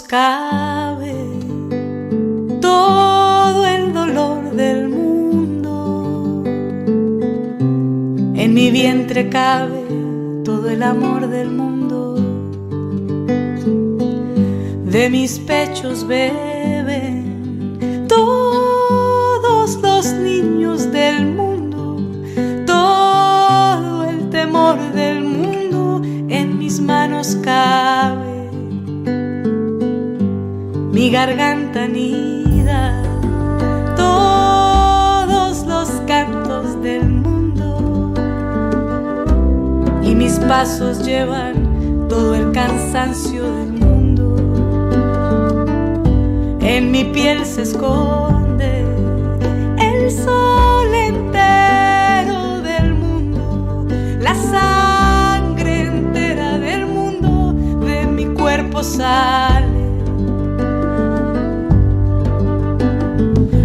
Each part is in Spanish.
cabe todo el dolor del mundo, en mi vientre cabe todo el amor del mundo, de mis pechos beben todos los niños del mundo, todo el temor del mundo en mis manos cabe. Mi garganta anida todos los cantos del mundo y mis pasos llevan todo el cansancio del mundo. En mi piel se esconde el sol entero del mundo, la sangre entera del mundo de mi cuerpo sale.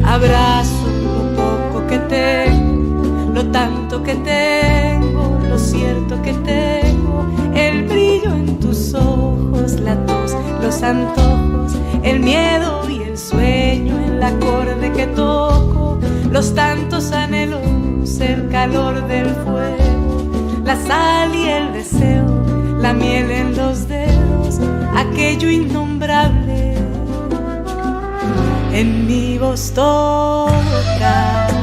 Abrazo lo poco que tengo, lo tanto que tengo, lo cierto que tengo, el brillo en tus ojos, la tos, los antojos, el miedo y el sueño, el acorde que toco, los tantos anhelos, el calor del fuego, la sal y el deseo, la miel en los dedos, aquello innombrable. En mi voz todo cabe.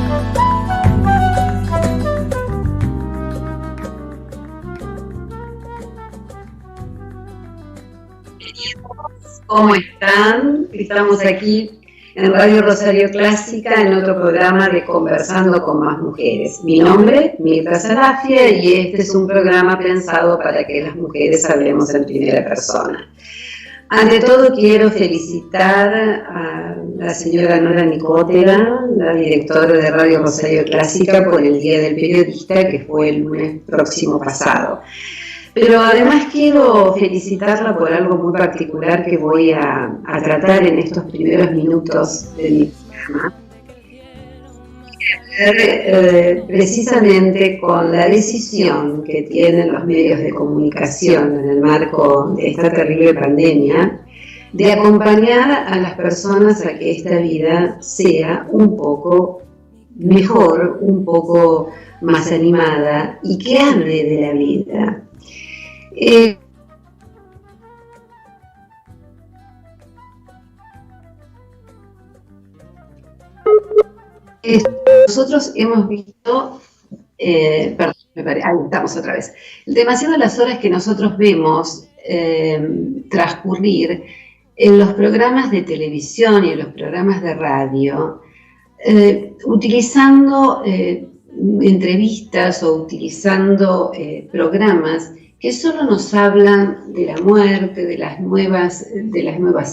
¿Cómo están? Estamos aquí en Radio Rosario Clásica en otro programa de Conversando con Más Mujeres. Mi nombre, Mirta Sarafia, y este es un programa pensado para que las mujeres hablemos en primera persona. Ante todo quiero felicitar a la señora Nora Nicotera, la directora de Radio Rosario Clásica, por el Día del Periodista, que fue el lunes próximo pasado. Pero además quiero felicitarla por algo muy particular que voy a tratar en estos primeros minutos de mi programa. Precisamente con la decisión que tienen los medios de comunicación en el marco de esta terrible pandemia de acompañar a las personas a que esta vida sea un poco mejor, un poco más animada y que hable de la vida. Nosotros hemos visto, perdón, ahí estamos otra vez, demasiado las horas que nosotros vemos transcurrir en los programas de televisión y en los programas de radio, utilizando entrevistas o utilizando programas que solo nos hablan de la muerte, de las nuevas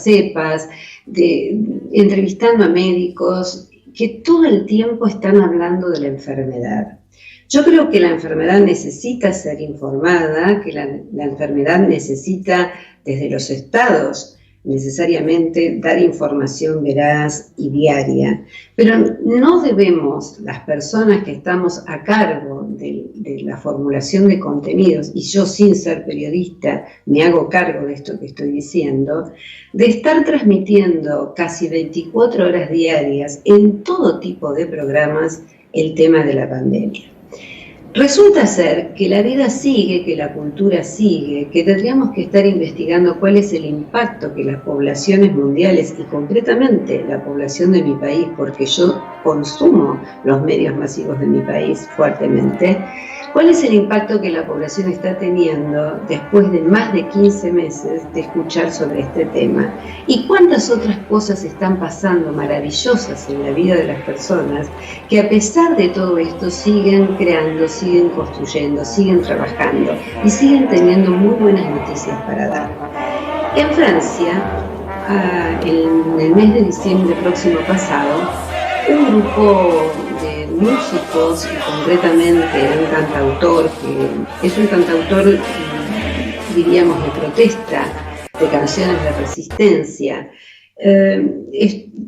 cepas, entrevistando a médicos que todo el tiempo están hablando de la enfermedad. Yo creo que la enfermedad necesita ser informada, que la enfermedad necesita desde los estados necesariamente dar información veraz y diaria, pero no debemos, las personas que estamos a cargo de la formulación de contenidos, y yo sin ser periodista me hago cargo de esto que estoy diciendo, de estar transmitiendo casi 24 horas diarias en todo tipo de programas el tema de la pandemia. Resulta ser que la vida sigue, que la cultura sigue, que tendríamos que estar investigando cuál es el impacto que las poblaciones mundiales y concretamente la población de mi país, porque yo consumo los medios masivos de mi país fuertemente, cuál es el impacto que la población está teniendo después de más de 15 meses de escuchar sobre este tema y cuántas otras cosas están pasando maravillosas en la vida de las personas que a pesar de todo esto siguen creando, siguen construyendo, siguen trabajando y siguen teniendo muy buenas noticias para dar. En Francia, en el mes de diciembre próximo pasado, un grupo de músicos, concretamente un cantautor, que es un cantautor, diríamos, de protesta, de canciones de resistencia,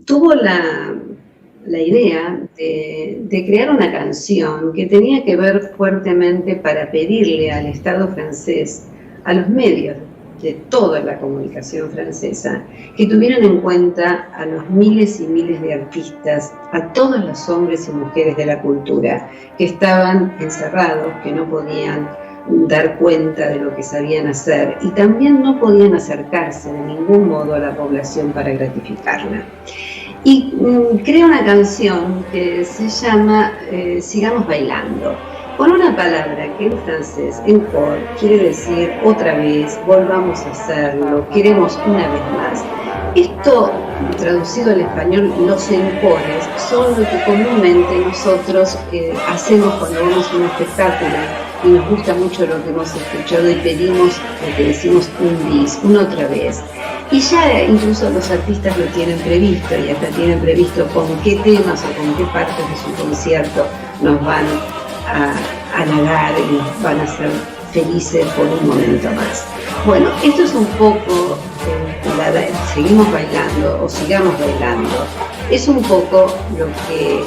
tuvo la idea de crear una canción que tenía que ver fuertemente para pedirle al Estado francés, a los medios de toda la comunicación francesa, que tuvieron en cuenta a los miles y miles de artistas, a todos los hombres y mujeres de la cultura, que estaban encerrados, que no podían dar cuenta de lo que sabían hacer y también no podían acercarse de ningún modo a la población para gratificarla. Y crea una canción que se llama Sigamos Bailando, con una palabra que en francés, encore, quiere decir otra vez, volvamos a hacerlo, queremos una vez más. Esto, traducido al español, los encores son lo que comúnmente nosotros hacemos cuando vamos a un espectáculo y nos gusta mucho lo que hemos escuchado y pedimos lo que decimos un bis, una otra vez. Y ya incluso los artistas lo tienen previsto y hasta tienen previsto con qué temas o con qué partes de su concierto nos van a halagar y nos van a hacer felices por un momento más. Bueno, esto es un poco, seguimos bailando o sigamos bailando, es un poco lo que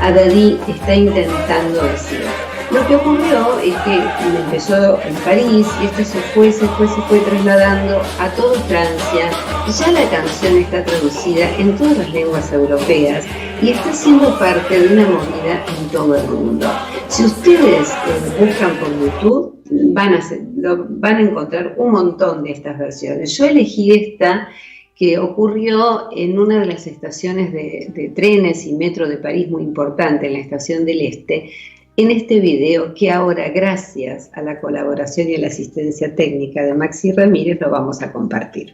Haddadi está intentando decir. Lo que ocurrió es que empezó en París y esto se fue trasladando a toda Francia y ya la canción está traducida en todas las lenguas europeas y está siendo parte de una movida en todo el mundo. Si ustedes buscan por YouTube, van a encontrar un montón de estas versiones. Yo elegí esta que ocurrió en una de las estaciones de trenes y metro de París muy importante, en la Estación del Este, en este video que ahora, gracias a la colaboración y a la asistencia técnica de Maxi Ramírez, lo vamos a compartir.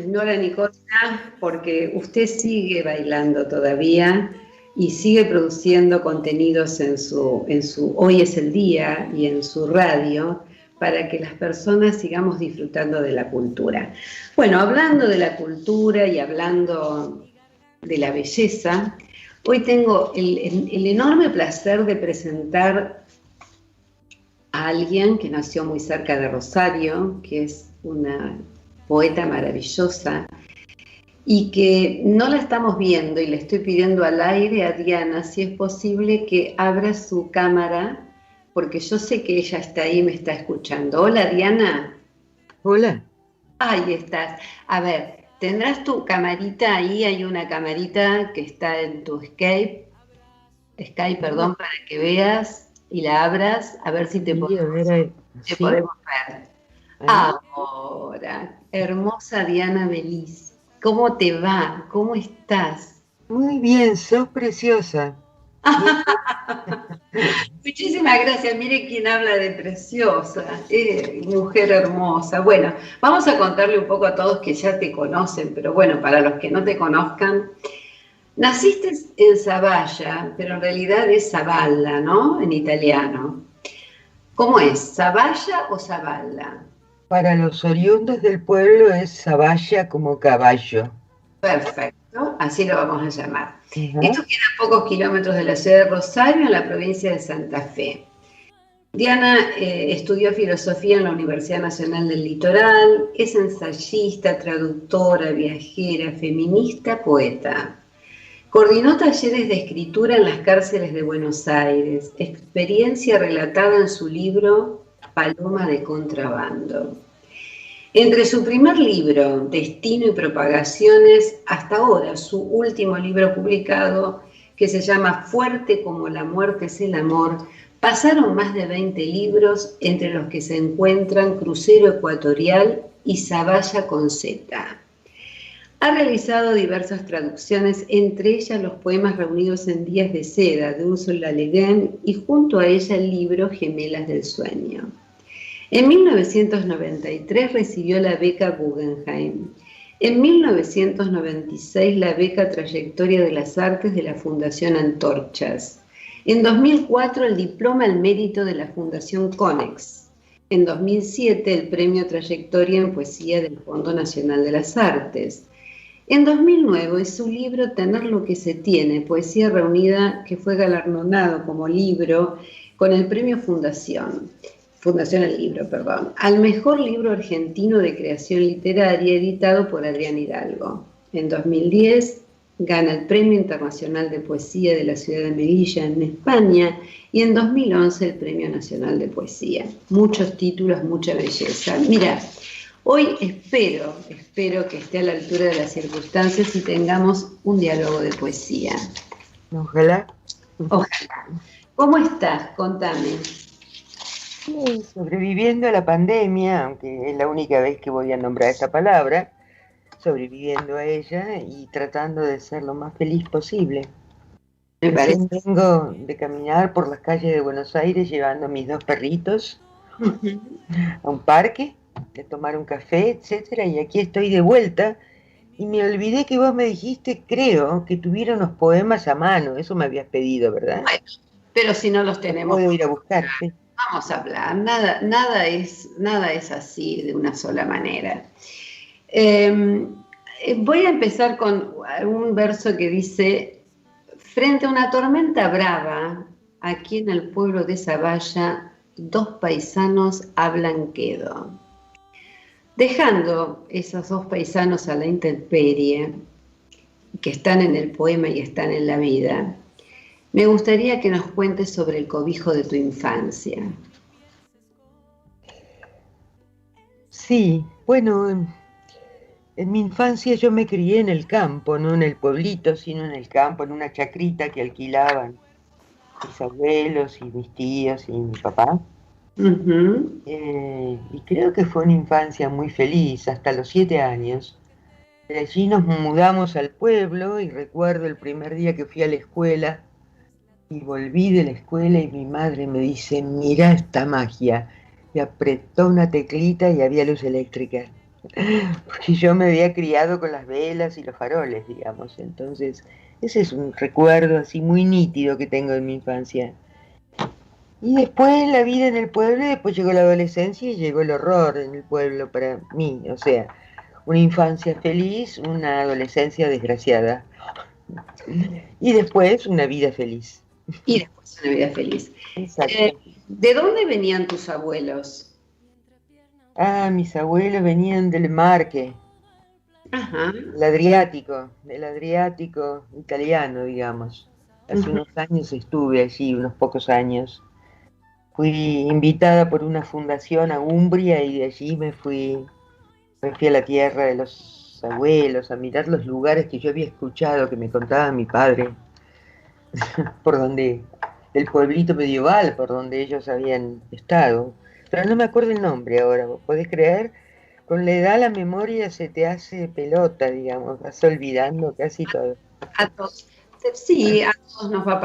Nora Nicosia, porque usted sigue bailando todavía y sigue produciendo contenidos en su Hoy es el Día y en su radio para que las personas sigamos disfrutando de la cultura. Bueno, hablando de la cultura y hablando de la belleza, hoy tengo el enorme placer de presentar a alguien que nació muy cerca de Rosario, que es una poeta maravillosa y que no la estamos viendo, y le estoy pidiendo al aire a Diana si es posible que abra su cámara, porque yo sé que ella está ahí y me está escuchando. Hola, Diana. Hola. Ahí estás. A ver, ¿tendrás tu camarita ahí? Hay una camarita que está en tu Skype, perdón, para que veas y la abras, a ver si te podemos ver. Ahora, hermosa Diana Beliz, ¿cómo te va? ¿Cómo estás? Muy bien, sos preciosa. Muchísimas gracias. Mire quién habla de preciosa, mujer hermosa. Bueno, vamos a contarle un poco a todos que ya te conocen, pero bueno, para los que no te conozcan, naciste en Zavalla, pero en realidad es Zavalla, ¿no? En italiano. ¿Cómo es? ¿Zavalla o Zavalla? Para los oriundos del pueblo es Zavalla como caballo. Perfecto, así lo vamos a llamar. Esto queda a pocos kilómetros de la ciudad de Rosario, en la provincia de Santa Fe. Diana estudió filosofía en la Universidad Nacional del Litoral, es ensayista, traductora, viajera, feminista, poeta. Coordinó talleres de escritura en las cárceles de Buenos Aires, experiencia relatada en su libro Paloma de Contrabando. Entre su primer libro, Destino y Propagaciones, hasta ahora su último libro publicado, que se llama Fuerte como la muerte es el amor, pasaron más de 20 libros, entre los que se encuentran Crucero Ecuatorial y Zavalla con Z. Ha realizado diversas traducciones, entre ellas los poemas reunidos en Días de Seda, de Úrsula Le Guin, y junto a ella el libro Gemelas del Sueño. En 1993 recibió la beca Guggenheim. En 1996 la beca Trayectoria de las Artes de la Fundación Antorchas. En 2004 el diploma al mérito de la Fundación Conex. En 2007 el premio Trayectoria en Poesía del Fondo Nacional de las Artes. En 2009 su libro Tener lo que se tiene, poesía reunida, que fue galardonado como libro con el premio Fundación el libro, perdón, al mejor libro argentino de creación literaria editado por Adrián Hidalgo. En 2010 gana el Premio Internacional de Poesía de la ciudad de Melilla en España y en 2011 el Premio Nacional de Poesía. Muchos títulos, mucha belleza. Mira, hoy espero que esté a la altura de las circunstancias y tengamos un diálogo de poesía. Ojalá. Ojalá. ¿Cómo estás? Contame. Sí, sobreviviendo a la pandemia, aunque es la única vez que voy a nombrar esa palabra, sobreviviendo a ella y tratando de ser lo más feliz posible. Me parece. Vengo de caminar por las calles de Buenos Aires llevando a mis 2 perritos a un parque, de tomar un café, etcétera, y aquí estoy de vuelta. Y me olvidé que vos me dijiste, creo, que tuviera unos poemas a mano. Eso me habías pedido, ¿verdad? Bueno, pero si no los tenemos, puedo ir a buscar. Sí. Vamos a hablar. Nada es así de una sola manera. Voy a empezar con un verso que dice: frente a una tormenta brava, aquí en el pueblo de Zavalla, 2 paisanos hablan quedo. Dejando esos 2 paisanos a la intemperie, que están en el poema y están en la vida, me gustaría que nos cuentes sobre el cobijo de tu infancia. Sí, bueno, en mi infancia yo me crié en el campo, no en el pueblito, sino en el campo, en una chacrita que alquilaban mis abuelos y mis tíos y mi papá. Uh-huh. Y creo que fue una infancia muy feliz, hasta los 7 años. De allí nos mudamos al pueblo y recuerdo el primer día que fui a la escuela y volví de la escuela y mi madre me dice: mira esta magia, y apretó una teclita y había luz eléctrica. Porque yo me había criado con las velas y los faroles, digamos. Entonces, ese es un recuerdo así muy nítido que tengo de mi infancia. Y después la vida en el pueblo, después llegó la adolescencia y llegó el horror en el pueblo para mí. O sea, una infancia feliz, una adolescencia desgraciada. Y después una vida feliz. Y después una vida feliz. Exacto. ¿De dónde venían tus abuelos? Mis abuelos venían del Marque. Ajá. Del Adriático italiano, digamos. Hace unos años estuve allí, unos pocos años. Fui invitada por una fundación a Umbria y de allí me fui a la tierra de los abuelos, a mirar los lugares que yo había escuchado, que me contaba mi padre, del pueblito medieval por donde ellos habían estado. Pero no me acuerdo el nombre ahora, ¿vos podés creer? Con la edad la memoria se te hace pelota, digamos, vas olvidando casi todo. Sí, a todos nos va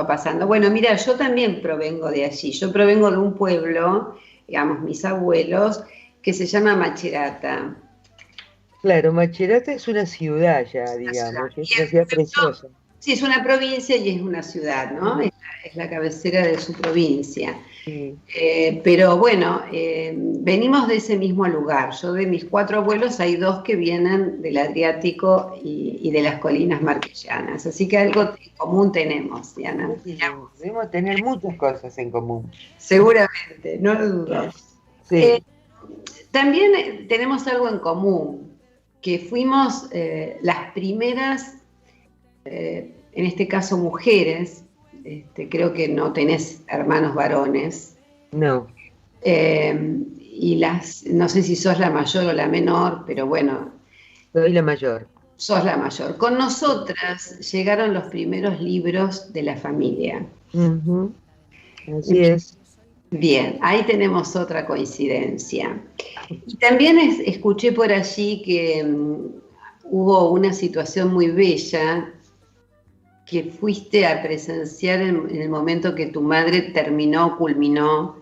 pasando, Bueno, mira, yo también provengo de allí. Yo provengo de un pueblo, digamos, mis abuelos, que se llama Macerata. Claro, Macerata es una ciudad ya, digamos, es una ciudad preciosa. Sí, es una provincia y es una ciudad, ¿no? Es la cabecera de su provincia. Sí. Pero bueno, venimos de ese mismo lugar. Yo de mis 4 abuelos hay 2 que vienen del Adriático y de las colinas marquellanas. Así que algo en común tenemos, Diana. Sí, debemos tener muchas cosas en común. Seguramente, no lo dudo. Sí. También tenemos algo en común, que fuimos las primeras, en este caso mujeres. Creo que no tenés hermanos varones. No. Y no sé si sos la mayor o la menor, pero bueno. Soy la mayor. Sos la mayor. Con nosotras llegaron los primeros libros de la familia. Uh-huh. Así es. Bien, ahí tenemos otra coincidencia. Y también escuché por allí que hubo una situación muy bella que fuiste a presenciar en el momento que tu madre culminó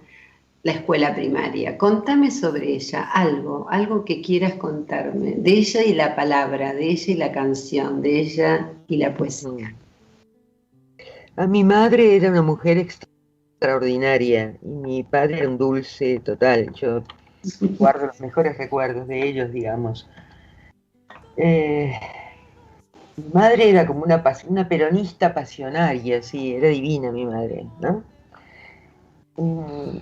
la escuela primaria. Contame sobre ella, algo que quieras contarme, de ella y la palabra, de ella y la canción, de ella y la poesía. A mi madre era una mujer extraordinaria y mi padre era un dulce total. Yo guardo los mejores recuerdos de ellos, digamos. Mi madre era como una peronista pasionaria, sí, era divina mi madre, ¿no?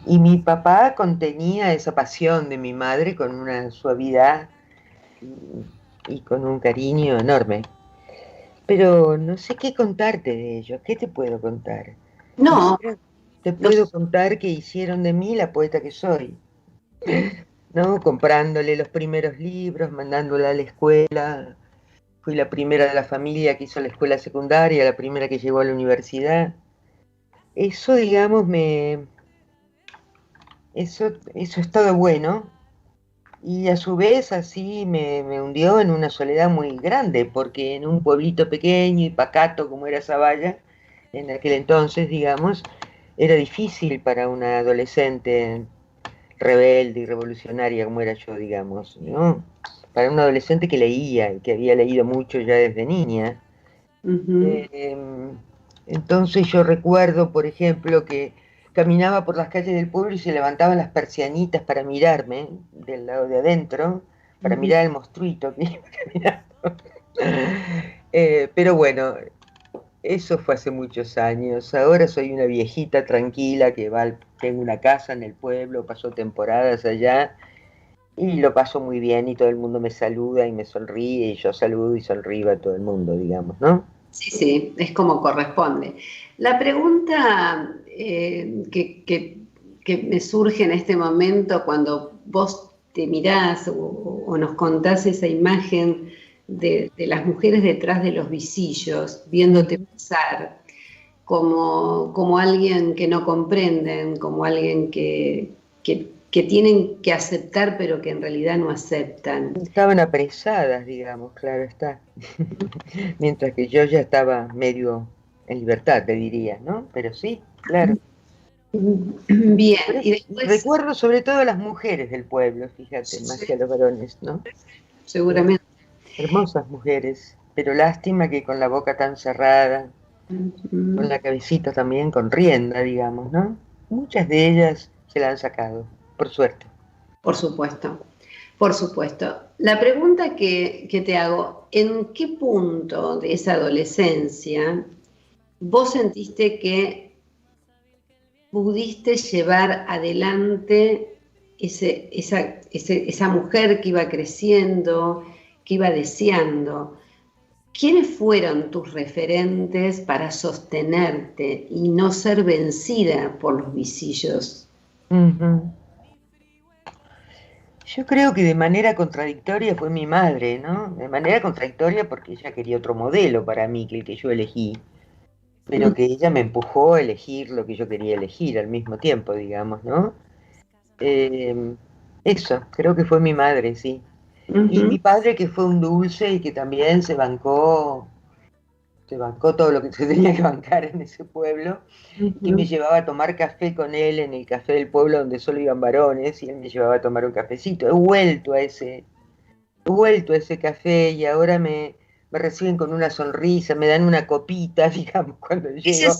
Y mi papá contenía esa pasión de mi madre con una suavidad y con un cariño enorme. pero no sé qué contarte de ellos. ¿Qué te puedo contar? No, Te no, puedo contar que hicieron de mí la poeta que soy, ¿no? Comprándole los primeros libros, mandándola a la escuela. Fui la primera de la familia que hizo la escuela secundaria, la primera que llegó a la universidad. Eso, digamos, eso es todo bueno. Y a su vez así me hundió en una soledad muy grande, porque en un pueblito pequeño y pacato como era Zavalla, en aquel entonces, digamos, era difícil para una adolescente rebelde y revolucionaria como era yo, digamos, ¿no? Para una adolescente que leía y que había leído mucho ya desde niña. ujú. Eh, entonces yo recuerdo, por ejemplo, que caminaba por las calles del pueblo y se levantaban las persianitas para mirarme del lado de adentro, para Ujú. mirar el monstruito que iba caminando. Pero bueno, eso fue hace muchos años. Ahora soy una viejita tranquila que va, tengo una casa en el pueblo, paso temporadas allá y lo paso muy bien y todo el mundo me saluda y me sonríe y yo saludo y sonrío a todo el mundo, digamos, ¿no? Sí, sí, es como corresponde. La pregunta que me surge en este momento cuando vos te mirás o nos contás esa imagen de las mujeres detrás de los visillos, viéndote Ujú. pasar como alguien que no comprenden, como alguien que tienen que aceptar pero que en realidad no aceptan. Estaban apresadas, digamos, claro está. Mientras que yo ya estaba medio en libertad, te diría, ¿no? Pero sí, claro. Bien, y después, Recuerdo sobre todo a las mujeres del pueblo, fíjate, más que a los varones, ¿no? Eh, seguramente. Hermosas mujeres, pero lástima que con la boca tan cerrada, con la cabecita también con rienda, digamos, ¿no? Muchas de ellas se la han sacado, por suerte. Por supuesto, por supuesto. La pregunta que te hago, ¿en qué punto de esa adolescencia vos sentiste que pudiste llevar adelante esa mujer que iba creciendo, que iba deseando? ¿Quiénes fueron tus referentes para sostenerte y no ser vencida por los visillos? Ujú. Yo creo que de manera contradictoria fue mi madre, ¿no? De manera contradictoria porque ella quería otro modelo para mí que el que yo elegí, pero que ella me empujó a elegir lo que yo quería elegir al mismo tiempo, digamos, ¿no? Eh, Eso, creo que fue mi madre, sí. Y Ujú, mi padre que fue un dulce y que también se bancó todo lo que se tenía que bancar en ese pueblo, y que me ujú. llevaba a tomar café con él en el café del pueblo donde solo iban varones, y él me llevaba a tomar un cafecito. He vuelto a ese café y ahora me reciben con una sonrisa, me dan una copita, digamos, cuando ¿Ese, llego.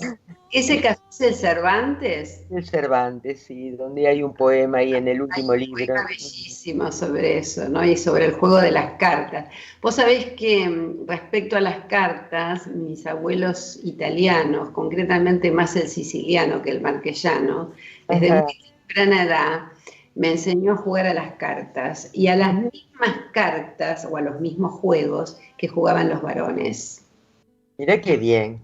ese café es el Cervantes? El Cervantes, sí, donde hay un poema ahí en el Hay último un poema libro. bellísimo sobre eso, ¿no? Y sobre el juego de las cartas. Vos sabés que respecto a las cartas, mis abuelos italianos, concretamente más el siciliano que el marquesano, desde muy Ajá. temprana edad me enseñó a jugar a las cartas y a las Ujú. mismas cartas o a los mismos juegos que jugaban los varones. Mirá qué bien.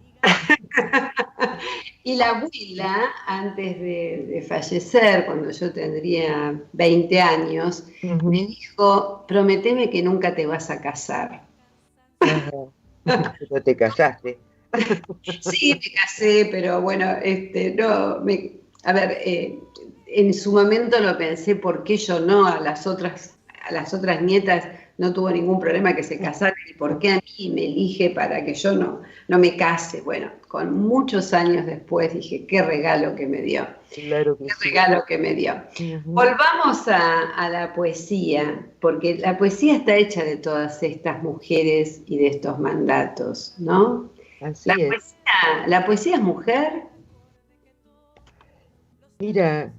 Y la abuela, antes de fallecer, cuando yo tendría 20 años, me Ujú. dijo, prometeme que nunca te vas a casar. Ajá. Pero te casaste. Sí, me casé, pero bueno, no, a ver, en su momento lo pensé, ¿por qué yo no? A las otras nietas no tuvo ningún problema que se casaran, y por qué a mí me elige para que yo no me case. Bueno, con muchos años después dije, qué regalo que me dio, Claro que qué sí. regalo que me dio. Ujú. Volvamos a la poesía, porque la poesía está hecha de todas estas mujeres y de estos mandatos, ¿no? Así es. La poesía es mujer. Mira,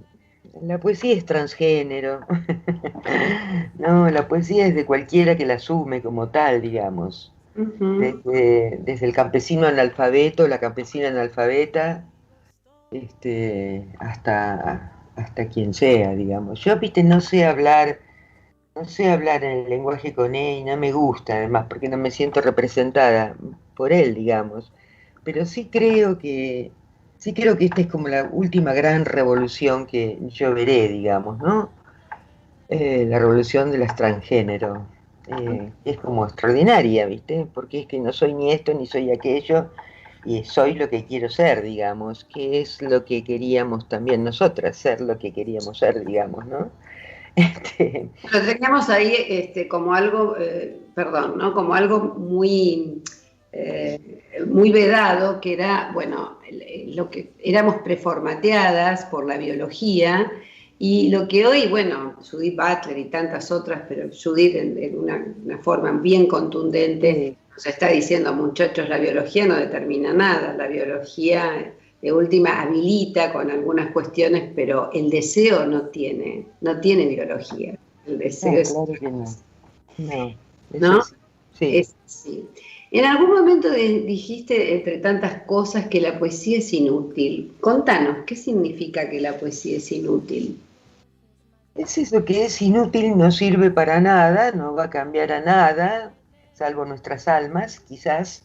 la poesía es transgénero. No, la poesía es de cualquiera que la asume como tal, digamos. Ujú. Desde el campesino analfabeto, la campesina analfabeta, hasta quien sea, digamos. Yo, viste, no sé hablar en el lenguaje con E y no me gusta, además, porque no me siento representada. por él, digamos. Pero sí creo que esta es como la última gran revolución que yo veré, digamos, ¿no? La revolución del transgénero. Es como extraordinaria, ¿viste? Porque es que no soy ni esto ni soy aquello, y soy lo que quiero ser, digamos, que es lo que queríamos también nosotras, ser lo que queríamos ser, digamos, ¿no? Lo teníamos ahí como algo, perdón, ¿no? Como algo muy vedado, que era, bueno, lo que éramos preformateadas por la biología, y lo que hoy, bueno, Judith Butler y tantas otras, pero Judith en una forma bien contundente nos está diciendo, muchachos, la biología no determina nada, la biología de última habilita con algunas cuestiones, pero el deseo no tiene biología. El deseo es... Claro que no. No, ¿no? Sí. Es así. En algún momento dijiste, entre tantas cosas, que la poesía es inútil. Contanos, ¿qué significa que la poesía es inútil? Es eso que es inútil, no sirve para nada, no va a cambiar a nada, salvo nuestras almas, quizás,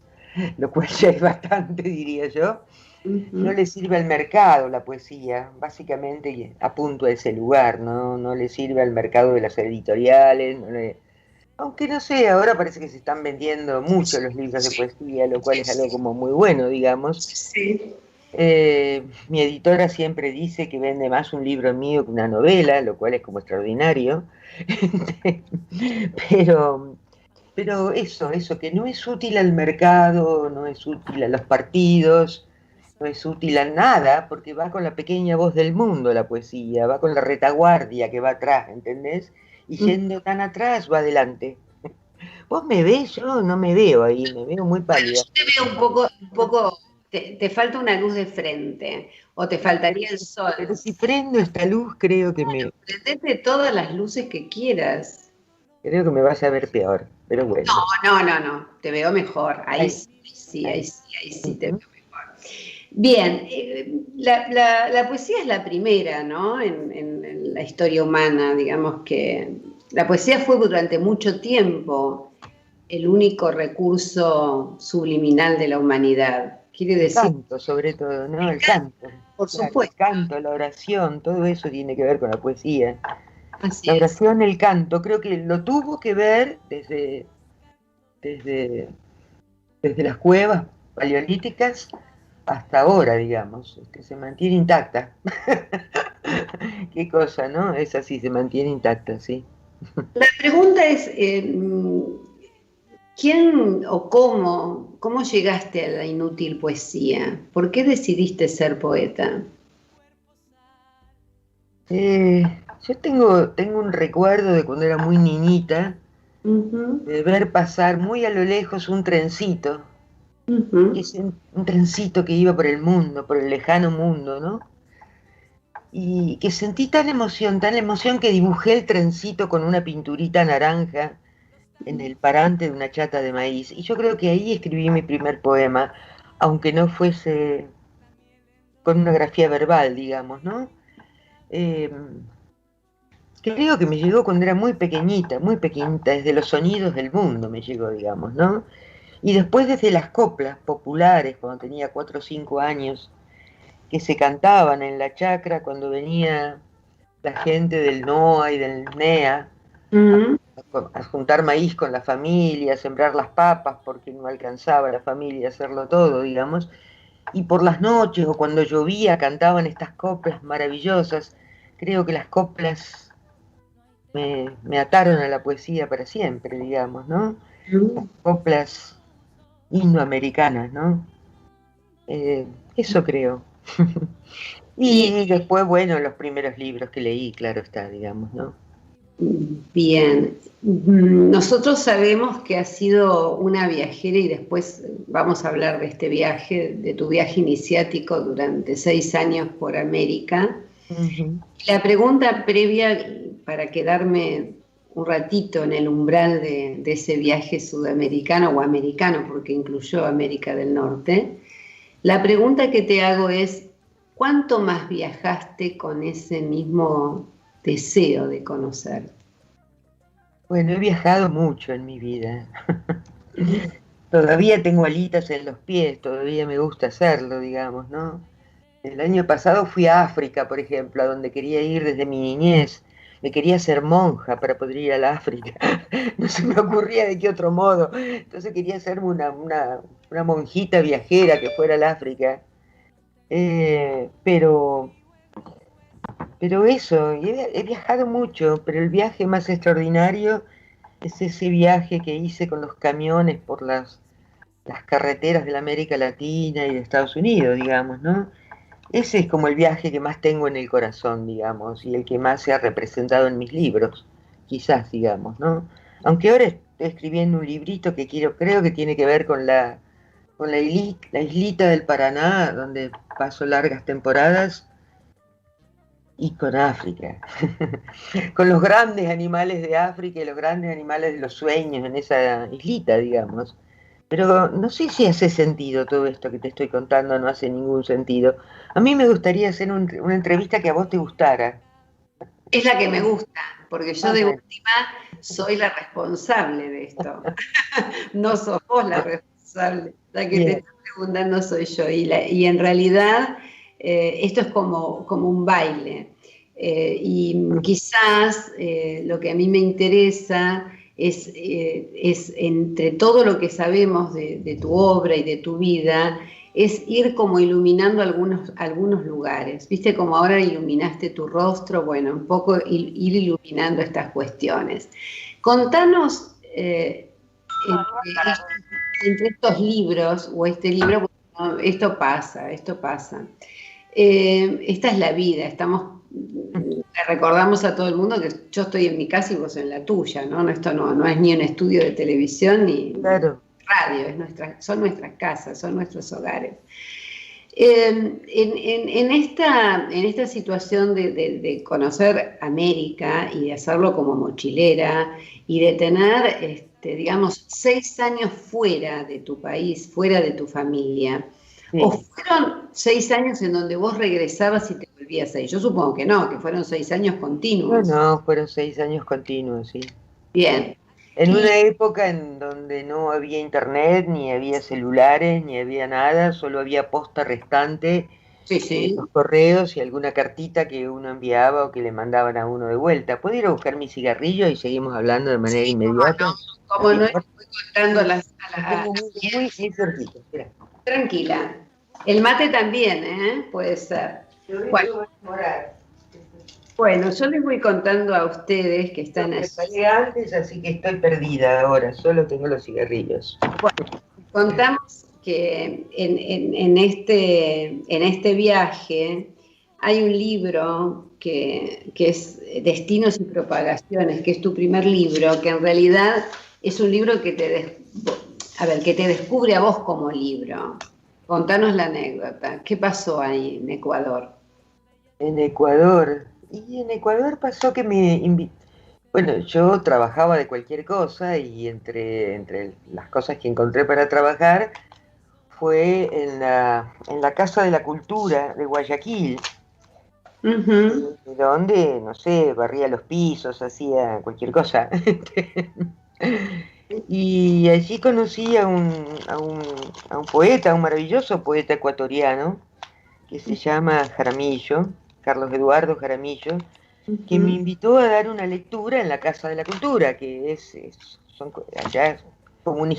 lo cual ya es bastante, diría yo. No le sirve al mercado la poesía, básicamente apunto a ese lugar, no le sirve al mercado de las editoriales, aunque no sé, ahora parece que se están vendiendo mucho los libros de poesía, lo cual es algo como muy bueno, digamos. Sí. Mi editora siempre dice que vende más un libro mío que una novela, lo cual es como extraordinario. Pero eso, que no es útil al mercado, no es útil a los partidos, no es útil a nada, porque va con la pequeña voz del mundo la poesía, va con la retaguardia que va atrás, ¿entendés? Y yendo tan atrás va adelante. ¿Vos me ves? Yo no me veo ahí, me veo muy pálida. Yo te veo un poco te falta una luz de frente, o te faltaría el sol. Pero si prendo esta luz, creo que Prendete todas las luces que quieras. Creo que me vas a ver peor, pero bueno. No, te veo mejor. Ahí sí te veo mejor. Bien, la poesía es la primera, ¿no? En la historia humana, digamos que la poesía fue durante mucho tiempo el único recurso subliminal de la humanidad. Quiere decir... El canto, sobre todo, ¿no? El canto. Por supuesto. El canto, la oración, todo eso tiene que ver con la poesía. Así la oración, el canto, creo que lo tuvo que ver desde las cuevas paleolíticas hasta ahora, digamos, que se mantiene intacta. Qué cosa, ¿no? Es así, se mantiene intacta, sí. La pregunta es, ¿quién o cómo llegaste a la inútil poesía? ¿Por qué decidiste ser poeta? Yo tengo un recuerdo de cuando era muy niñita, de ver pasar muy a lo lejos un trencito, un trencito que iba por el mundo, por el lejano mundo, ¿no? Y que sentí tan emoción que dibujé el trencito con una pinturita naranja en el parante de una chata de maíz. Y yo creo que ahí escribí mi primer poema, aunque no fuese con una grafía verbal, digamos, ¿no? Creo que me llegó cuando era muy pequeñita, desde los sonidos del mundo me llegó, digamos, ¿no? Y después desde las coplas populares, cuando tenía 4 o 5 años, que se cantaban en la chacra cuando venía la gente del NOA y del NEA a juntar maíz con la familia, a sembrar las papas porque no alcanzaba la familia a hacerlo todo, digamos. Y por las noches o cuando llovía cantaban estas coplas maravillosas. Creo que las coplas me ataron a la poesía para siempre, digamos, ¿no? Las coplas indoamericanas, ¿no? Eso creo. Y después, bueno, los primeros libros que leí, claro está, digamos, ¿no? Bien, nosotros sabemos que has sido una viajera y después vamos a hablar de este viaje, de tu viaje iniciático durante 6 años por América. La pregunta previa, para quedarme un ratito en el umbral de ese viaje sudamericano o americano, porque incluyó América del Norte, la pregunta que te hago es, ¿cuánto más viajaste con ese mismo deseo de conocer? Bueno, he viajado mucho en mi vida. Todavía tengo alitas en los pies, todavía me gusta hacerlo, digamos, ¿no? El año pasado fui a África, por ejemplo, a donde quería ir desde mi niñez. Me quería ser monja para poder ir a la África. No se me ocurría de qué otro modo. Entonces quería ser una monjita viajera que fuera al África. Eh, pero, pero eso, he viajado mucho, pero el viaje más extraordinario es ese viaje que hice con los camiones por las carreteras de la América Latina y de Estados Unidos, digamos, ¿no? Ese es como el viaje que más tengo en el corazón, digamos, y el que más se ha representado en mis libros, quizás, digamos, ¿no? Aunque ahora estoy escribiendo un librito que creo que tiene que ver con la islita del Paraná, donde paso largas temporadas, y con África, con los grandes animales de África y los grandes animales de los sueños en esa islita, digamos. Pero no sé si hace sentido todo esto que te estoy contando, no hace ningún sentido. A mí me gustaría hacer una entrevista que a vos te gustara. Es la que me gusta, porque yo de Bueno, última soy la responsable de esto. No sos vos la responsable. La que te bien, está preguntando soy yo. Y en realidad esto es como un baile. Y quizás lo que a mí me interesa es entre todo lo que sabemos de tu obra y de tu vida, es ir como iluminando algunos lugares. ¿Viste como ahora iluminaste tu rostro? Bueno, un poco ir iluminando estas cuestiones. Contanos entre estos libros, o este libro, bueno, esto pasa. Esta es la vida, le recordamos a todo el mundo que yo estoy en mi casa y vos en la tuya, ¿no? Esto no es ni un estudio de televisión ni claro. radio, son nuestras casas, son nuestros hogares. En esta situación de conocer América y de hacerlo como mochilera y de tener, digamos, 6 años fuera de tu país, fuera de tu familia, Sí. ¿o fueron 6 años en donde vos regresabas y te volvías a ir? Yo supongo que no, que fueron 6 años continuos. No, fueron 6 años continuos, sí. Bien. En Y una época en donde no había internet, ni había celulares, ni había nada, solo había posta restante, sí. los correos y alguna cartita que uno enviaba o que le mandaban a uno de vuelta. ¿Puedo ir a buscar mi cigarrillo y seguimos hablando de manera Sí, inmediata? como Sí, no estoy contando lo tengo muy cerquita, espera. tranquila. El mate también, ¿eh? Puede ser. Bueno, yo les voy contando a ustedes que están allí. Pagué antes, así que estoy perdida ahora, solo tengo los cigarrillos. Contamos que en este viaje hay un libro que es Destinos y Propagaciones, que es tu primer libro, que en realidad es un libro que que te descubre a vos como libro. Contanos la anécdota. ¿Qué pasó ahí en Ecuador? En Ecuador, y en Ecuador pasó que bueno, yo trabajaba de cualquier cosa y entre las cosas que encontré para trabajar fue en la Casa de la Cultura de Guayaquil, Uh-huh. donde, no sé, barría los pisos, hacía cualquier cosa. Y allí conocí a un poeta, un maravilloso poeta ecuatoriano, que se llama Jaramillo, Carlos Eduardo Jaramillo, que me Uh-huh. invitó a dar una lectura en la Casa de la Cultura, que allá son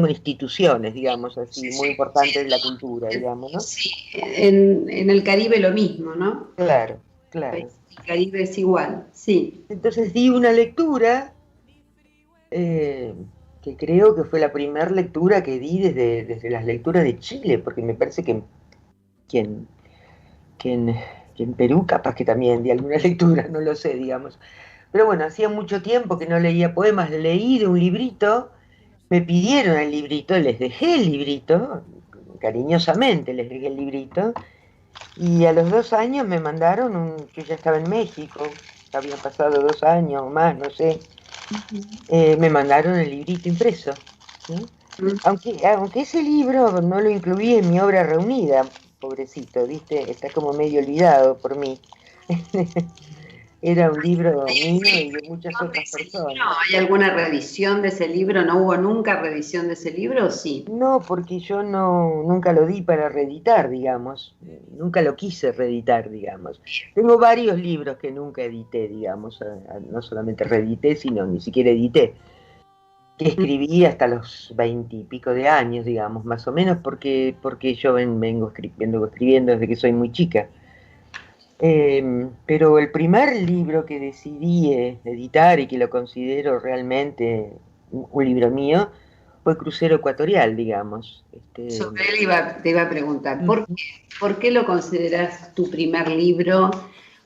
instituciones, digamos así, muy importantes de la cultura, digamos, ¿no? Sí, en el Caribe lo mismo, ¿no? Claro, claro. El Caribe es igual, sí. Entonces di una lectura, eh, que creo que fue la primera lectura que di desde las lecturas de Chile, porque me parece que en, que en, que en Perú capaz que también di alguna lectura, no lo sé, digamos. Pero bueno, hacía mucho tiempo que no leía poemas, leí de un librito, me pidieron el librito, les dejé el librito, cariñosamente les dejé el librito, y a los 2 años me mandaron yo ya estaba en México, habían pasado 2 años o más, no sé, me mandaron el librito impreso, ¿sí? Aunque ese libro no lo incluí en mi obra reunida, pobrecito, ¿viste? Está como medio olvidado por mí. Era un libro mío y de muchas otras personas. ¿Hay alguna reedición de ese libro? ¿No hubo nunca reedición de ese libro o sí? No, porque yo nunca lo di para reeditar, digamos. Nunca lo quise reeditar, digamos. Tengo varios libros que nunca edité, digamos. No solamente reedité, sino ni siquiera edité. Que escribí hasta los 20 y pico de años, digamos, más o menos, porque yo vengo escribiendo desde que soy muy chica. Pero el primer libro que decidí editar y que lo considero realmente un libro mío fue Crucero Ecuatorial, digamos. Sobre él te iba a preguntar, Ujú. ¿por qué lo consideras tu primer libro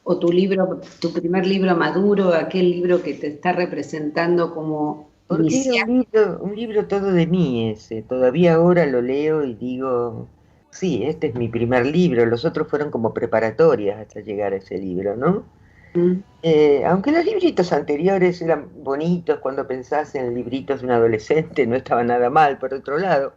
o tu primer libro maduro, aquel libro que te está representando como Porque era inicial? un libro todo de mí ese. Todavía ahora lo leo y digo, sí, este es mi primer libro. Los otros fueron como preparatorias hasta llegar a ese libro, ¿no? Aunque los libritos anteriores eran bonitos cuando pensás en libritos de un adolescente, no estaba nada mal, por otro lado.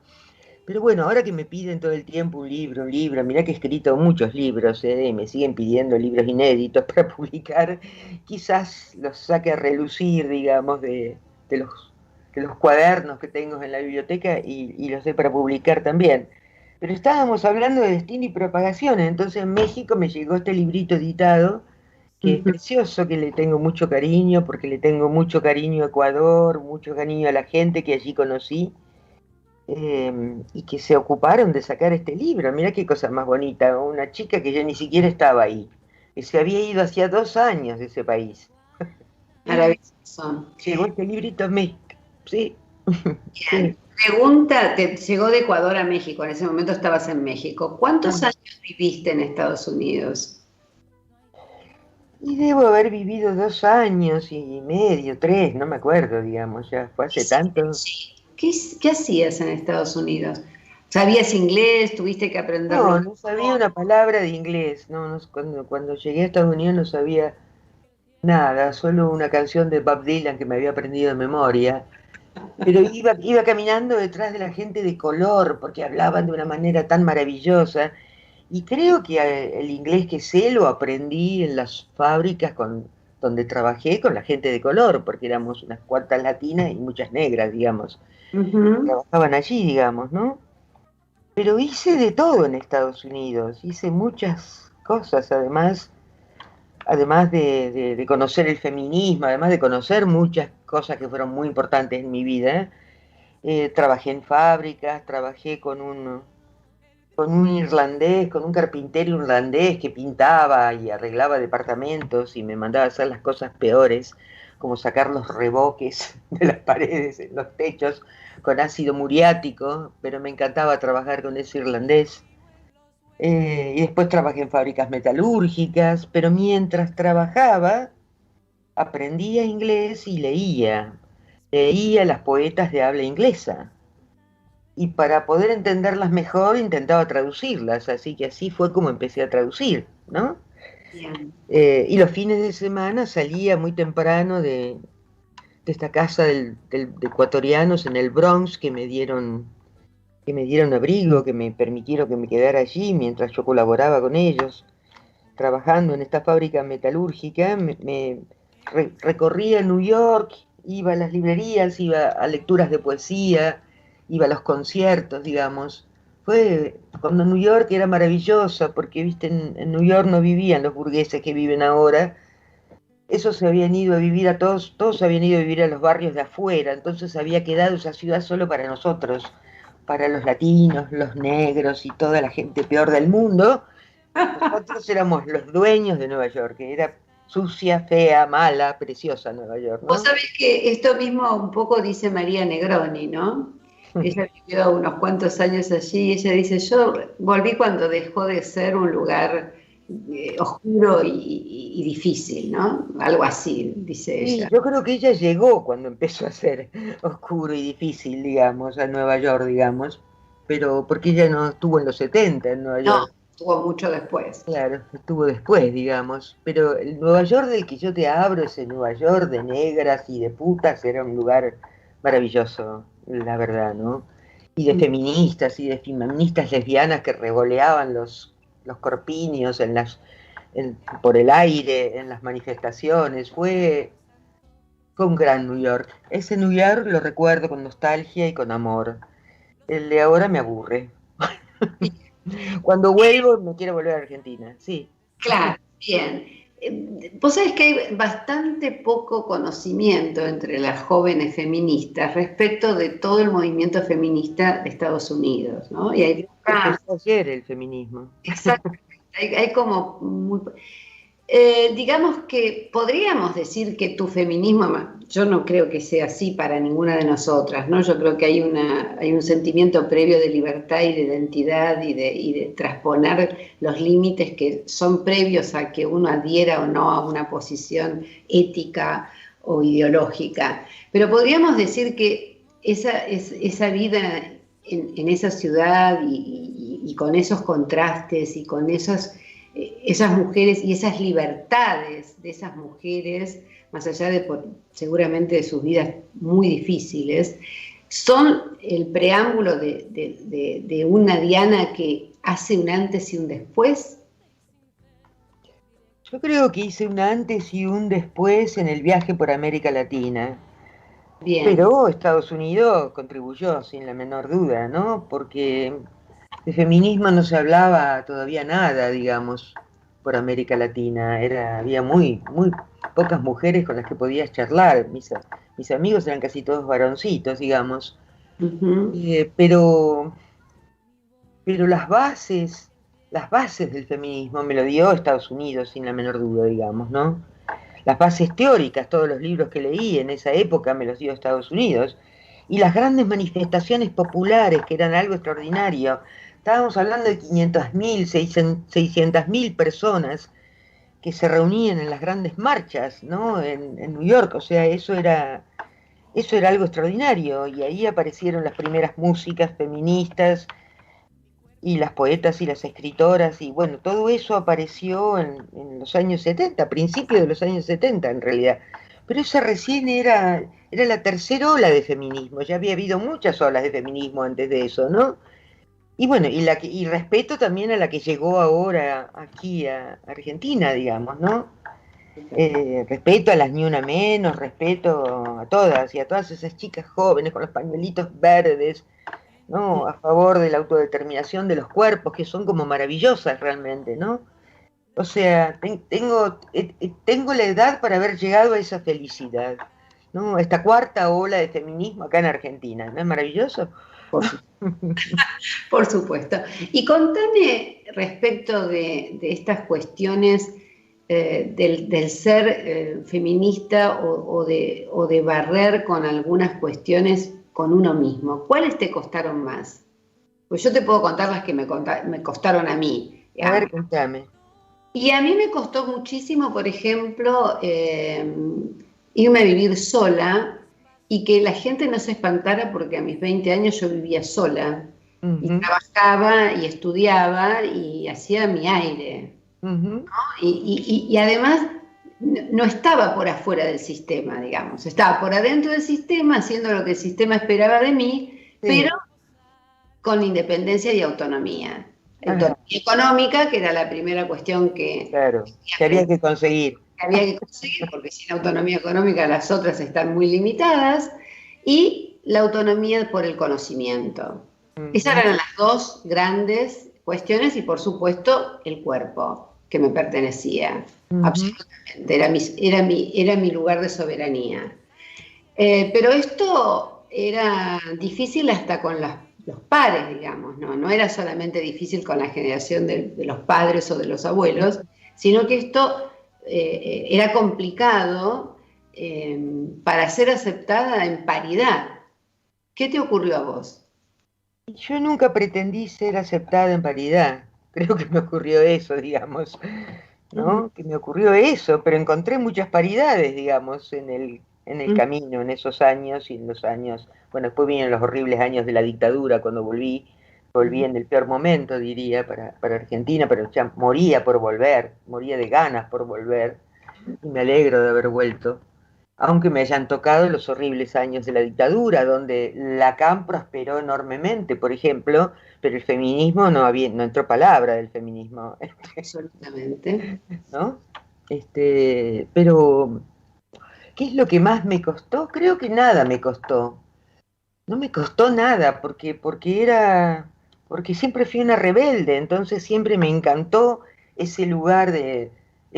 Pero bueno, ahora que me piden todo el tiempo un libro, mirá que he escrito muchos libros, y me siguen pidiendo libros inéditos para publicar, quizás los saque a relucir, digamos, de los, de los cuadernos que tengo en la biblioteca y los dé para publicar también. Pero estábamos hablando de destino y propagación, entonces en México me llegó este librito editado que es Ujú. precioso, que le tengo mucho cariño, porque le tengo mucho cariño a Ecuador, mucho cariño a la gente que allí conocí, y que se ocuparon de sacar este libro. Mirá qué cosa más bonita, una chica que ya ni siquiera estaba ahí, que se había ido hacía 2 años de ese país. Maravilloso. Llegó este librito a México, sí, sí. Bien. Pregunta, te llegó de Ecuador a México, en ese momento estabas en México. ¿Cuántos Ah, años viviste en Estados Unidos? y debo haber vivido 2 años y medio, 3, no me acuerdo, digamos, ya fue hace tanto. ¿Qué, qué hacías en Estados Unidos? ¿Sabías inglés? ¿Tuviste que aprenderlo? No, no sabía una palabra de inglés, cuando llegué a Estados Unidos no sabía nada, solo una canción de Bob Dylan que me había aprendido de memoria, pero iba caminando detrás de la gente de color porque hablaban de una manera tan maravillosa y creo que el inglés que sé lo aprendí en las fábricas donde trabajé con la gente de color, porque éramos unas cuantas latinas y muchas negras, digamos, Ujú. trabajaban allí, digamos, ¿no? Pero hice de todo en Estados Unidos, hice muchas cosas, además de conocer el feminismo, además de conocer muchas cosas que fueron muy importantes en mi vida. Trabajé en fábricas, trabajé con un irlandés, con un carpintero irlandés que pintaba y arreglaba departamentos y me mandaba a hacer las cosas peores, como sacar los reboques de las paredes, en los techos, con ácido muriático, pero me encantaba trabajar con ese irlandés. Y después trabajé en fábricas metalúrgicas, pero mientras trabajaba aprendía inglés y leía las poetas de habla inglesa. Y para poder entenderlas mejor intentaba traducirlas, así que así fue como empecé a traducir, ¿no? Bien. Y los fines de semana salía muy temprano de esta casa de ecuatorianos en el Bronx que me dieron abrigo, que me permitieron que me quedara allí mientras yo colaboraba con ellos, trabajando en esta fábrica metalúrgica. Recorría New York, iba a las librerías, iba a lecturas de poesía, iba a los conciertos, digamos. Fue cuando New York era maravillosa, porque, viste, en New York no vivían los burgueses que viven ahora. Esos se habían ido a vivir todos se habían ido a vivir a los barrios de afuera, entonces había quedado esa ciudad solo para nosotros, para los latinos, los negros y toda la gente peor del mundo. Nosotros éramos los dueños de Nueva York, que era sucia, fea, mala, preciosa Nueva York, Vos ¿no? sabés que esto mismo un poco dice María Negroni, ¿no? Ella vivió unos cuantos años allí y ella dice, yo volví cuando dejó de ser un lugar oscuro y difícil, ¿no? Algo así, dice Sí, ella. yo creo que ella llegó cuando empezó a ser oscuro y difícil, digamos, a Nueva York, digamos, pero porque ella no estuvo en los 70 en Nueva No, York, estuvo mucho después. claro, estuvo después, digamos, pero el Nueva York del que yo te hablo, ese Nueva York de negras y de putas, era un lugar maravilloso, la verdad, ¿no? Y de feministas y de feministas lesbianas que revoleaban los corpiños por el aire, en las manifestaciones. Fue un gran New York. Ese New York lo recuerdo con nostalgia y con amor. El de ahora me aburre. Cuando vuelvo, me quiero volver a Argentina, sí. Claro, bien. Vos sabés que hay bastante poco conocimiento entre las jóvenes feministas respecto de todo el movimiento feminista de Estados Unidos, ¿no? Y hay Empezó ayer el feminismo. exacto, hay como digamos que podríamos decir que tu feminismo, yo no creo que sea así para ninguna de nosotras, ¿no? Yo creo que hay un sentimiento previo de libertad y de identidad y de trasponer los límites que son previos a que uno adhiera o no a una posición ética o ideológica. Pero podríamos decir que esa vida en esa ciudad y con esos contrastes y con esas mujeres y esas libertades de esas mujeres, más allá de seguramente de sus vidas muy difíciles, son el preámbulo de una Diana que hace un antes y un después. Yo creo que hice un antes y un después en el viaje por América Latina. Bien. Pero Estados Unidos contribuyó, sin la menor duda, ¿no? Porque de feminismo no se hablaba todavía nada, digamos, por América Latina. Había muy pocas mujeres con las que podías charlar. Mis amigos eran casi todos varoncitos, digamos. Uh-huh. Pero las bases del feminismo me lo dio Estados Unidos, sin la menor duda, digamos, ¿no? Las bases teóricas, todos los libros que leí en esa época me los dio Estados Unidos. Y las grandes manifestaciones populares, que eran algo extraordinario. Estábamos hablando de 500.000, 600.000 personas que se reunían en las grandes marchas, ¿no? En New York, o sea, eso era algo extraordinario. Y ahí aparecieron las primeras músicas feministas, y las poetas y las escritoras, y bueno, todo eso apareció en los años 70, principios de los años 70 en realidad. Pero esa recién era la tercera ola de feminismo, ya había habido muchas olas de feminismo antes de eso, ¿no? Y bueno, y respeto también a la que llegó ahora aquí a Argentina, digamos, ¿no? Respeto a las Ni Una Menos, respeto a todas, y a todas esas chicas jóvenes con los pañuelitos verdes, ¿no? A favor de la autodeterminación de los cuerpos, que son como maravillosas realmente, ¿no? O sea, tengo la edad para haber llegado a esa felicidad, ¿no? Esta cuarta ola de feminismo acá en Argentina, ¿no es maravilloso? Por supuesto. Y contame respecto de estas cuestiones del ser feminista o de barrer con algunas cuestiones con uno mismo. ¿Cuáles te costaron más? Pues yo te puedo contar las que me costaron a mí. A ver, contame. Y a mí me costó muchísimo, por ejemplo, irme a vivir sola y que la gente no se espantara porque a mis 20 años yo vivía sola. Uh-huh. Y trabajaba y estudiaba y hacía mi aire. Uh-huh. ¿No? Y además no estaba por afuera del sistema, digamos, estaba por adentro del sistema haciendo lo que el sistema esperaba de mí, sí, pero con independencia y autonomía. Autonomía económica, que era la primera cuestión que había que conseguir. Porque sin autonomía económica las otras están muy limitadas, y la autonomía por el conocimiento. Uh-huh. Esas eran las dos grandes cuestiones, y por supuesto el cuerpo que me pertenecía. Uh-huh. Absolutamente, era mi lugar de soberanía. Pero esto era difícil hasta con los pares, digamos, no era solamente difícil con la generación de los padres o de los abuelos, sino que esto era complicado para ser aceptada en paridad. ¿Qué te ocurrió a vos? Yo nunca pretendí ser aceptada en paridad. Creo que me ocurrió eso, digamos, ¿no? Que me ocurrió eso, pero encontré muchas paridades, digamos, en el camino, en esos años y en los años, bueno, después vienen los horribles años de la dictadura, cuando volví en el peor momento, diría, para Argentina, pero ya moría por volver, moría de ganas por volver, y me alegro de haber vuelto. aunque me hayan tocado los horribles años de la dictadura, donde Lacan prosperó enormemente, por ejemplo, pero el feminismo no entró palabra del feminismo, Absolutamente. ¿no? Pero, ¿qué es lo que más me costó? Creo que nada me costó. No me costó nada, porque siempre fui una rebelde, entonces siempre me encantó ese lugar de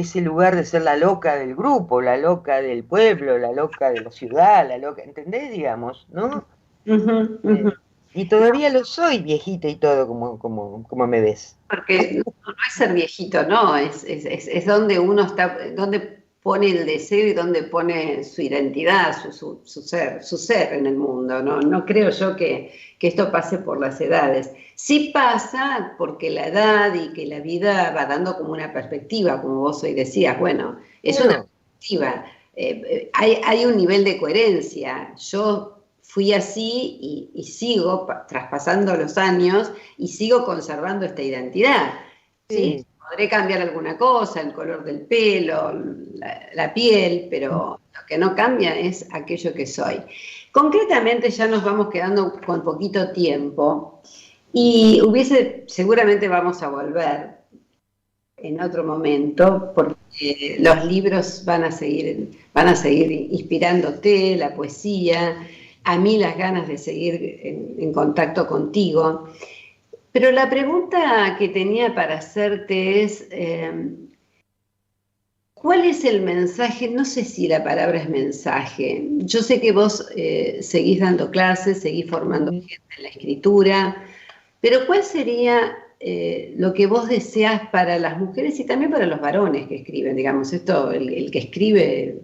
ser la loca del grupo, la loca del pueblo, la loca de la ciudad, la loca, ¿entendés? Digamos, ¿no? Ujú, ujú. Y todavía lo soy, viejita y todo, como me ves. Porque no es ser viejito, no, es donde uno está, donde pone el deseo y donde pone su identidad, su ser en el mundo. No creo yo que esto pase por las edades. Sí pasa porque la edad y que la vida va dando como una perspectiva, como vos hoy decías, bueno, es una perspectiva. Hay un nivel de coherencia. Yo fui así y sigo traspasando los años y sigo conservando esta identidad. ¿Sí? Podré cambiar alguna cosa, el color del pelo, la piel, pero lo que no cambia es aquello que soy. Concretamente ya nos vamos quedando con poquito tiempo y seguramente vamos a volver en otro momento, porque los libros van a seguir inspirándote, la poesía, a mí las ganas de seguir en contacto contigo. Pero la pregunta que tenía para hacerte es, ¿cuál es el mensaje? No sé si la palabra es mensaje. Yo sé que vos seguís dando clases, seguís formando gente en la escritura, pero ¿cuál sería lo que vos deseás para las mujeres y también para los varones que escriben? Digamos, el que escribe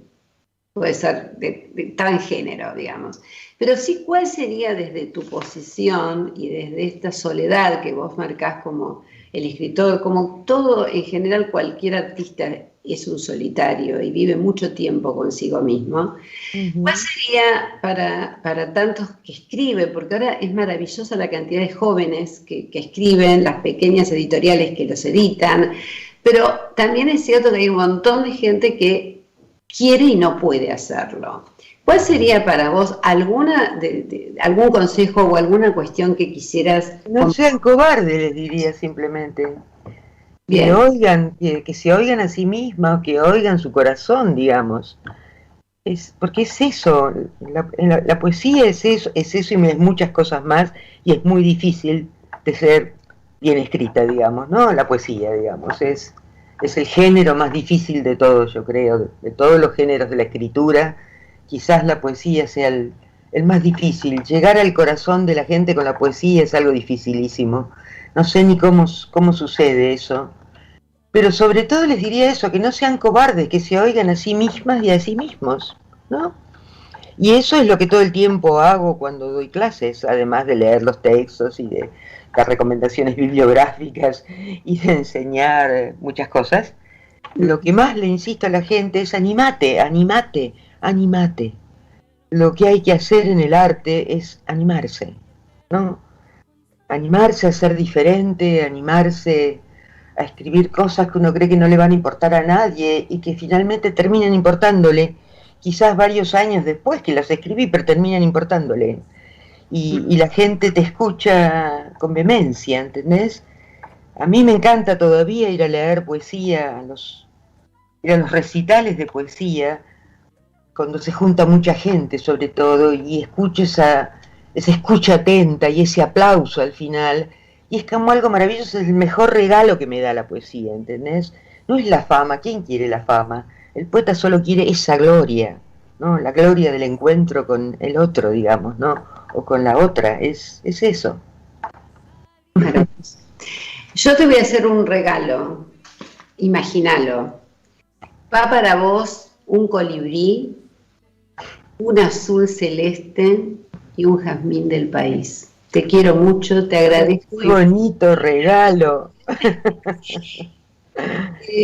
puede ser de tal género, digamos. Pero sí, ¿cuál sería desde tu posición y desde esta soledad que vos marcás como el escritor, como todo en general, cualquier artista es un solitario y vive mucho tiempo consigo mismo? ¿Cuál sería para tantos que escriben? Porque ahora es maravillosa la cantidad de jóvenes que escriben, las pequeñas editoriales que los editan, pero también es cierto que hay un montón de gente que quiere y no puede hacerlo. ¿Cuál sería para vos algún consejo o alguna cuestión que quisieras? No sean cobardes, les diría simplemente. Bien. Que oigan, que se oigan a sí mismas, que oigan su corazón, digamos. Porque es eso, la poesía es eso y muchas cosas más, y es muy difícil de ser bien escrita, digamos, ¿no? La poesía, digamos, es el género más difícil de todos, yo creo, de todos los géneros de la escritura. Quizás la poesía sea el más difícil. Llegar al corazón de la gente con la poesía es algo dificilísimo. No sé ni cómo sucede eso. Pero sobre todo les diría eso, que no sean cobardes, que se oigan a sí mismas y a sí mismos, ¿no? Y eso es lo que todo el tiempo hago cuando doy clases, además de leer los textos y de dar recomendaciones bibliográficas y de enseñar muchas cosas. Lo que más le insisto a la gente es animate, animate, animate. Lo que hay que hacer en el arte es animarse, ¿no? Animarse a ser diferente, animarse a escribir cosas que uno cree que no le van a importar a nadie y que finalmente terminan importándole, quizás varios años después que las escribí, pero terminan importándole. Y la gente te escucha con vehemencia, ¿entendés? A mí me encanta todavía ir a leer poesía, ir a los recitales de poesía, cuando se junta mucha gente sobre todo, y escucho esa escucha atenta y ese aplauso al final, y es como algo maravilloso, es el mejor regalo que me da la poesía, ¿entendés? No es la fama, ¿quién quiere la fama? El poeta solo quiere esa gloria, ¿no? La gloria del encuentro con el otro, digamos, ¿no? O con la otra, es eso. Bueno, yo te voy a hacer un regalo, imagínalo. Va para vos un colibrí, un azul celeste y un jazmín del país. Te quiero mucho, te agradezco. Qué bonito regalo.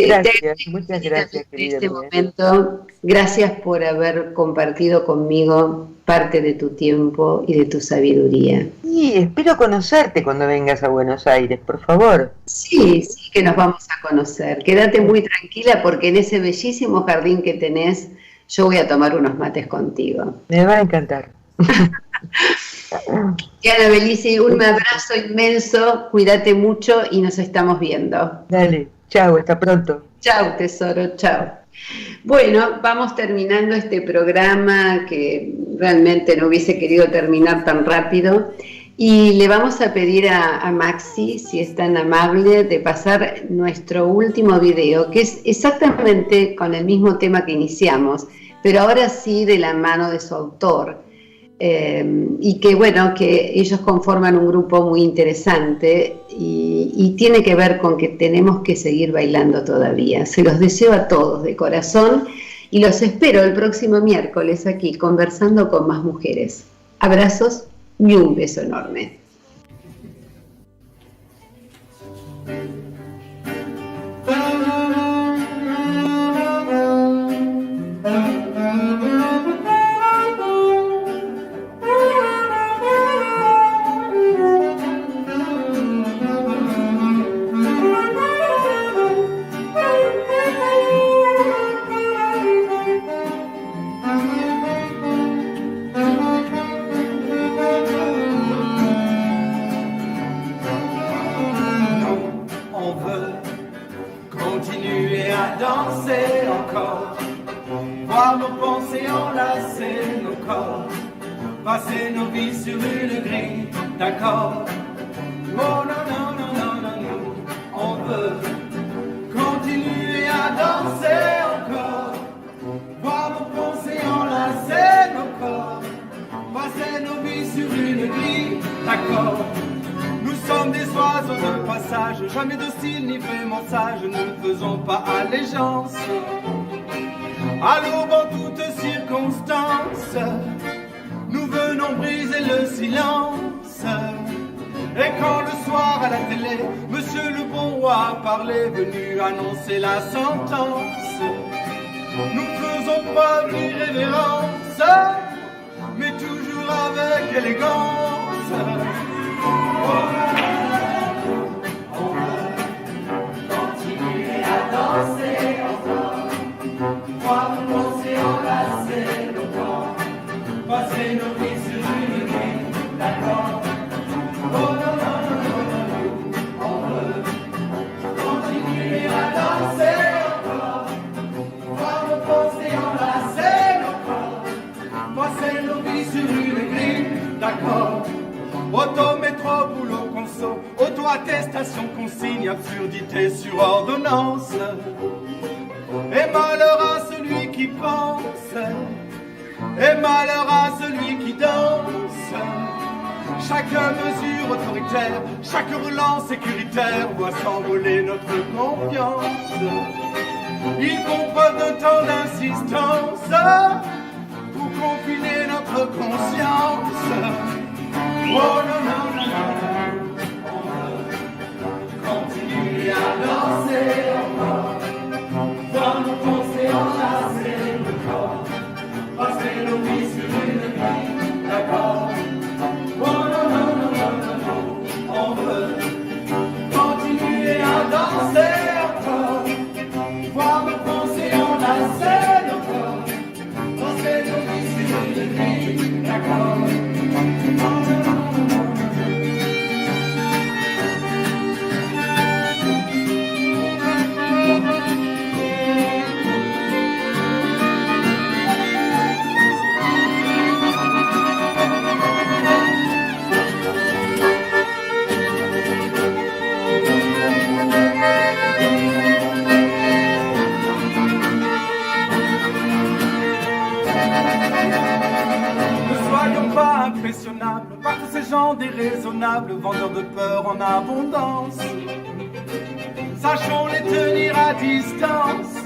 Gracias, muchas gracias, querida. En este momento, gracias por haber compartido conmigo parte de tu tiempo y de tu sabiduría. Sí, espero conocerte cuando vengas a Buenos Aires, por favor. Sí, que nos vamos a conocer. Quédate muy tranquila porque en ese bellísimo jardín que tenés, yo voy a tomar unos mates contigo. Me va a encantar. Ana Belici, un abrazo inmenso, cuídate mucho y nos estamos viendo. Dale, chao, hasta pronto. Chao, tesoro, chao. Bueno, vamos terminando este programa que realmente no hubiese querido terminar tan rápido y le vamos a pedir a Maxi, si es tan amable, de pasar nuestro último video, que es exactamente con el mismo tema que iniciamos, pero ahora sí de la mano de su autor. Y que bueno, que ellos conforman un grupo muy interesante y tiene que ver con que tenemos que seguir bailando todavía. Se los deseo a todos de corazón y los espero el próximo miércoles aquí conversando con más mujeres. Abrazos y un beso enorme. Passer nos vies sur une grille d'accord. Oh non, non, non, non, non, non. On veut continuer à danser encore. Voir nos pensées enlacer nos corps. Passer nos vies sur une grille d'accord. Nous sommes des oiseaux de passage, jamais dociles ni vraiment sages. Nous ne faisons pas allégeance à l'aube en toutes circonstances. Nous venons briser le silence. Et quand le soir à la télé, Monsieur le bon roi parlait, venu annoncer la sentence, nous faisons preuve d'irrévérence, mais toujours avec élégance. On veut continuer à danser encore, voir nos pensées enlacer nos corps. Passer nos vies sur une grille, d'accord. Oh non, non, non, non, non, on veut continuer à danser encore. Voir nos pensées enlacer nos corps. Passer nos vies sur une grille, d'accord. Auto, métro, boulot, conso, auto-attestation, consigne, absurdité sur ordonnance. Et malheur à celui qui pense. Et malheur à celui qui danse. Chaque mesure autoritaire, chaque relance sécuritaire voit s'envoler notre confiance. Il faut preuve d'un temps d'insistance pour confiner notre conscience. Oh non, non, non, non, on veut continuer à danser encore. Dans nos pensées enlacer le corps. Passer nos vies sur une grille, d'accord. Oh non, non, non, non, non, non, on veut continuer à danser encore. Voir nos pensées enlacer nos corps. Passer nos vies sur une grille, d'accord. Oh non, non, non, non. Impressionnable par tous ces gens déraisonnables, vendeurs de peur en abondance. Sachons les tenir à distance,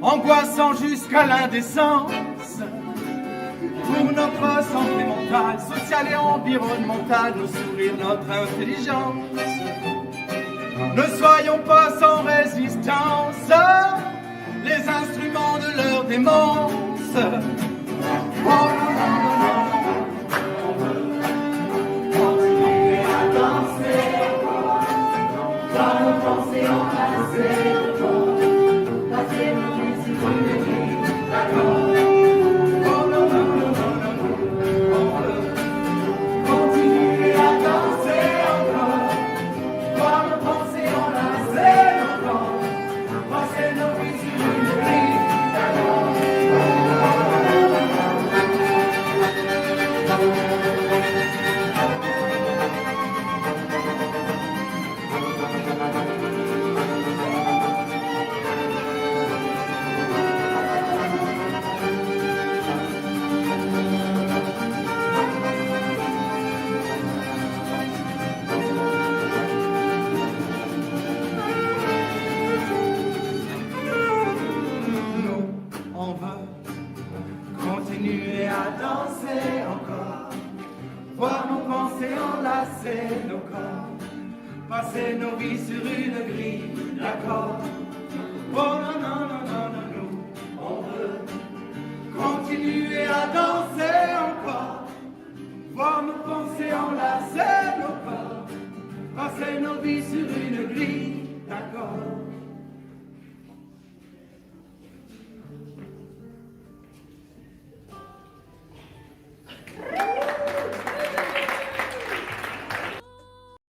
angoissant jusqu'à l'indécence. Pour notre santé mentale, sociale et environnementale, nos sourires, notre intelligence. Ne soyons pas sans résistance, les instruments de leur démence. Oh non, non, non, non. Dans nos pensées enlacées, passer nos vies sur une grille, d'accord. passer nos vies sur une grille d'accord. Oh non, non, non, non, non, nous, on veut continuer à danser encore, voir nos pensées enlacer nos corps, passer nos vies sur une grille d'accord.